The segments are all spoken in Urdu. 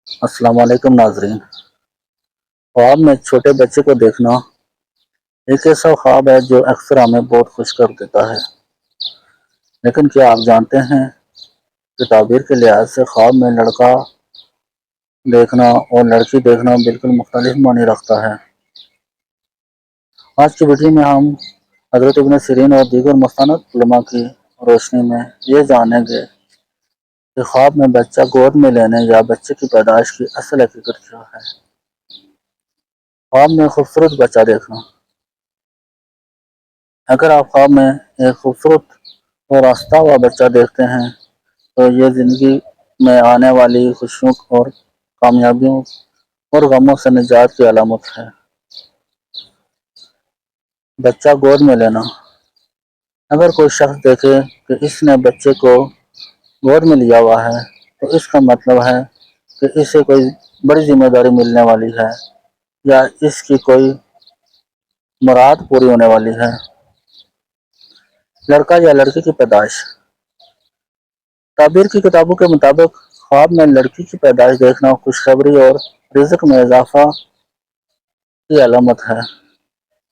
السلام علیکم ناظرین۔ خواب میں چھوٹے بچے کو دیکھنا ایک ایسا خواب ہے جو اکثر ہمیں بہت خوش کر دیتا ہے، لیکن کیا آپ جانتے ہیں کہ تعبیر کے لحاظ سے خواب میں لڑکا دیکھنا اور لڑکی دیکھنا بالکل مختلف معنی رکھتا ہے۔ آج کی ویڈیو میں ہم حضرت ابن سیرین اور دیگر مستند علماء کی روشنی میں یہ جانیں گے کہ خواب میں بچہ گود میں لینے یا بچے کی پیدائش کی اصل حقیقت کیا ہے۔ خواب میں خوبصورت بچہ دیکھنا۔ اگر آپ خواب میں ایک خوبصورت اور آستہ ہوا بچہ دیکھتے ہیں تو یہ زندگی میں آنے والی خوشیوں اور کامیابیوں اور غموں سے نجات کی علامت ہے۔ بچہ گود میں لینا۔ اگر کوئی شخص دیکھے کہ اس نے بچے کو گود میں لیا ہوا ہے تو اس کا مطلب ہے کہ اسے کوئی بڑی ذمہ داری ملنے والی ہے یا اس کی کوئی مراد پوری ہونے والی ہے۔ لڑکا یا لڑکی کی پیدائش۔ تعبیر کی کتابوں کے مطابق خواب میں لڑکی کی پیدائش دیکھنا خوشخبری اور رزق میں اضافہ کی علامت ہے،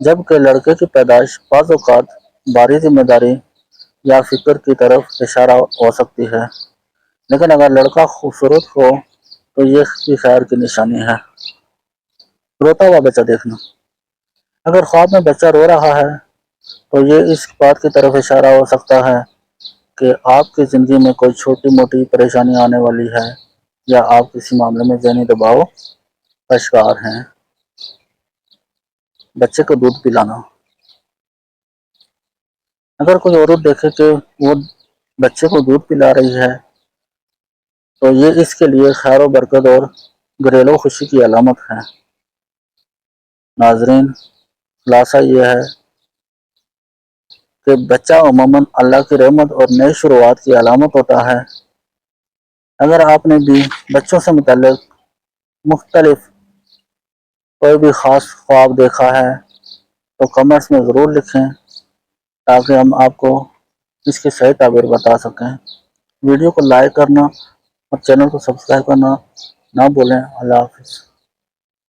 جبکہ لڑکے کی پیدائش بعض اوقات بھاری ذمہ داری یا فکر کی طرف اشارہ ہو سکتی ہے، لیکن اگر لڑکا خوبصورت ہو تو یہ بھی خیر کی نشانی ہے۔ روتا ہوا بچہ دیکھنا۔ اگر خواب میں بچہ رو رہا ہے تو یہ اس بات کی طرف اشارہ ہو سکتا ہے کہ آپ کی زندگی میں کوئی چھوٹی موٹی پریشانی آنے والی ہے یا آپ کسی معاملے میں ذہنی دباؤ کا شکار ہیں۔ بچے کو دودھ پلانا۔ اگر کوئی عورت دیکھے کہ وہ بچے کو دودھ پلا رہی ہے تو یہ اس کے لیے خیر و برکت اور گھریلو خوشی کی علامت ہے۔ ناظرین، خلاصہ یہ ہے کہ بچہ عموماً اللہ کی رحمت اور نئی شروعات کی علامت ہوتا ہے۔ اگر آپ نے بھی بچوں سے متعلق مختلف کوئی بھی خاص خواب دیکھا ہے تو کمنٹس میں ضرور لکھیں تاکہ ہم آپ کو اس کی صحیح تعبیر بتا سکیں۔ ویڈیو کو لائک کرنا اور چینل کو سبسکرائب کرنا نہ بھولیں۔ اللہ حافظ۔